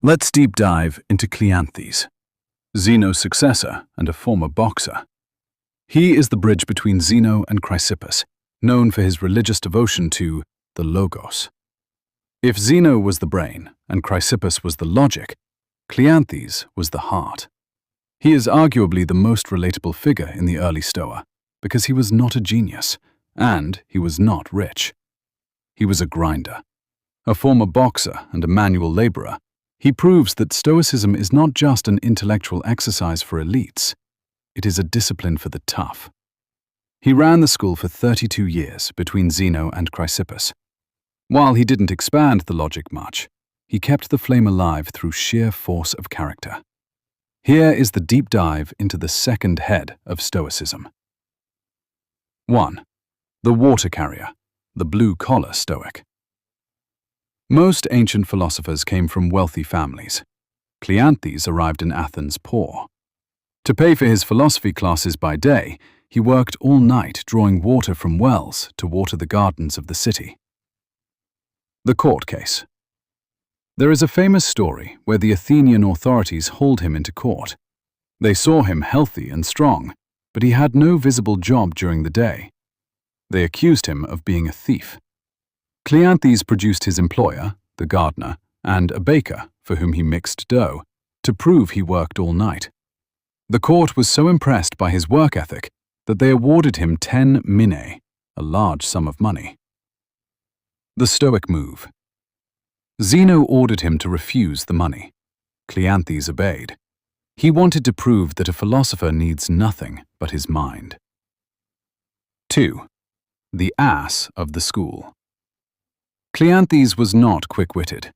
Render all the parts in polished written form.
Let's deep dive into Cleanthes, Zeno's successor and a former boxer. He is the bridge between Zeno and Chrysippus, known for his religious devotion to the Logos. If Zeno was the brain and Chrysippus was the logic, Cleanthes was the heart. He is arguably the most relatable figure in the early Stoa because he was not a genius and he was not rich. He was a grinder. A former boxer and a manual laborer, he proves that Stoicism is not just an intellectual exercise for elites. It is a discipline for the tough. He ran the school for 32 years between Zeno and Chrysippus. While he didn't expand the logic much, he kept the flame alive through sheer force of character. Here is the deep dive into the second head of Stoicism. 1. The water carrier, the blue-collar Stoic. Most ancient philosophers came from wealthy families. Cleanthes arrived in Athens poor. To pay for his philosophy classes by day, he worked all night drawing water from wells to water the gardens of the city. The court case. There is a famous story where the Athenian authorities hauled him into court. They saw him healthy and strong, but he had no visible job during the day. They accused him of being a thief. Cleanthes produced his employer, the gardener, and a baker, for whom he mixed dough, to prove he worked all night. The court was so impressed by his work ethic that they awarded him 10 minae, a large sum of money. The Stoic move. Zeno ordered him to refuse the money. Cleanthes obeyed. He wanted to prove that a philosopher needs nothing but his mind. 2. The ass of the school. Cleanthes was not quick-witted.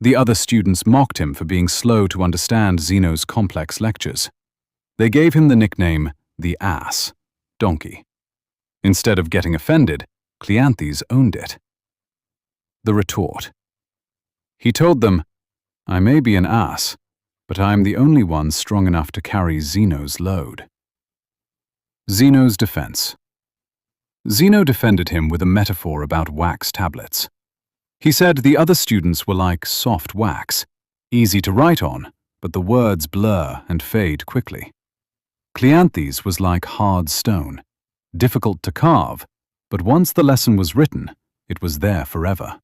The other students mocked him for being slow to understand Zeno's complex lectures. They gave him the nickname the ass, donkey. Instead of getting offended, Cleanthes owned it. The retort. He told them, "I may be an ass, but I am the only one strong enough to carry Zeno's load." Zeno's defense. Zeno defended him with a metaphor about wax tablets. He said the other students were like soft wax, easy to write on, but the words blur and fade quickly. Cleanthes was like hard stone, difficult to carve, but once the lesson was written, it was there forever.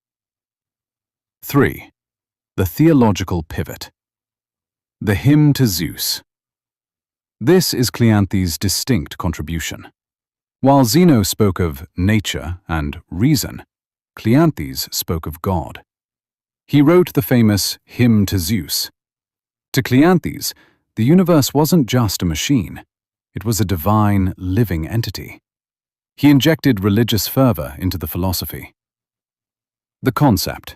3. The theological pivot. The hymn to Zeus. This is Cleanthes' distinct contribution. While Zeno spoke of nature and reason, Cleanthes spoke of God. He wrote the famous Hymn to Zeus. To Cleanthes, the universe wasn't just a machine. It was a divine, living entity. He injected religious fervor into the philosophy. The concept.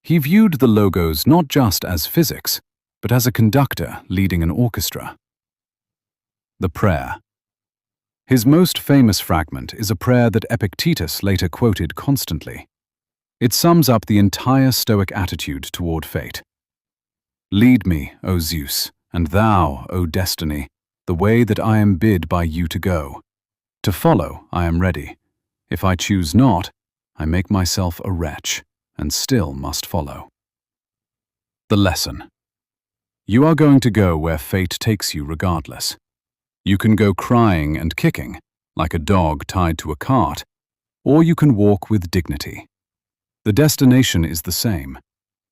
He viewed the logos not just as physics, but as a conductor leading an orchestra. The prayer. His most famous fragment is a prayer that Epictetus later quoted constantly. It sums up the entire Stoic attitude toward fate. "Lead me, O Zeus, and thou, O destiny, the way that I am bid by you to go. To follow I am ready. If I choose not, I make myself a wretch, and still must follow." The lesson. You are going to go where fate takes you regardless. You can go crying and kicking, like a dog tied to a cart, or you can walk with dignity. The destination is the same.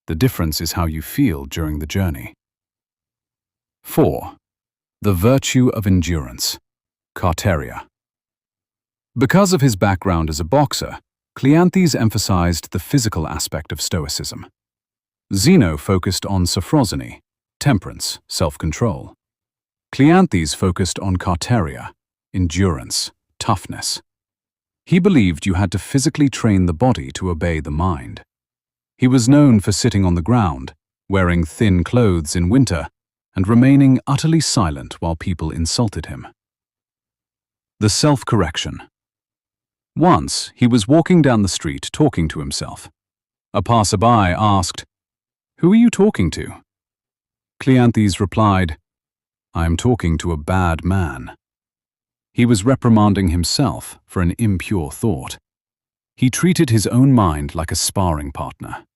The difference is how you feel during the journey. 4. The virtue of endurance. Carteria. Because of his background as a boxer, Cleanthes emphasized the physical aspect of Stoicism. Zeno focused on sophrosony, temperance, self-control. Cleanthes focused on carteria, endurance, toughness. He believed you had to physically train the body to obey the mind. He was known for sitting on the ground, wearing thin clothes in winter, and remaining utterly silent while people insulted him. The self-correction. Once, he was walking down the street talking to himself. A passerby asked, "Who are you talking to?" Cleanthes replied, "I am talking to a bad man." He was reprimanding himself for an impure thought. He treated his own mind like a sparring partner.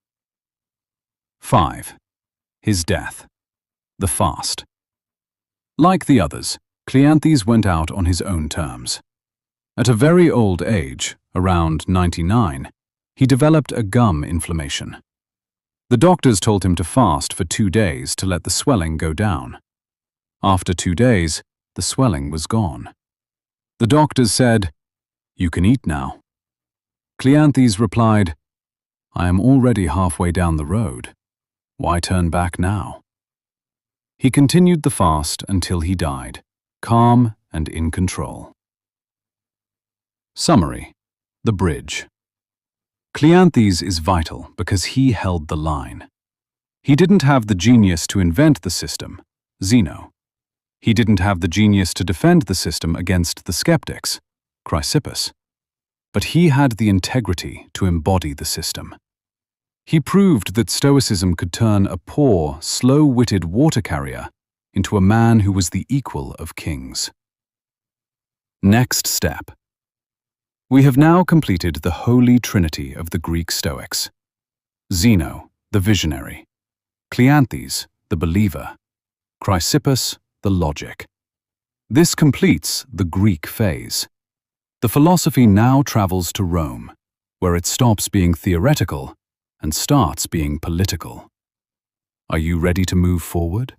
5. His death. The fast. Like the others, Cleanthes went out on his own terms. At a very old age, around 99, he developed a gum inflammation. The doctors told him to fast for 2 days to let the swelling go down. After 2 days, the swelling was gone. The doctors said, "You can eat now." Cleanthes replied, "I am already halfway down the road. Why turn back now?" He continued the fast until he died, calm and in control. Summary: the bridge. Cleanthes is vital because he held the line. He didn't have the genius to invent the system, Zeno. He didn't have the genius to defend the system against the skeptics, Chrysippus. But he had the integrity to embody the system. He proved that Stoicism could turn a poor, slow-witted water carrier into a man who was the equal of kings. Next step. We have now completed the holy trinity of the Greek Stoics. Zeno, the visionary. Cleanthes, the believer. Chrysippus, the logic. This completes the Greek phase. The philosophy now travels to Rome, where it stops being theoretical and starts being political. Are you ready to move forward?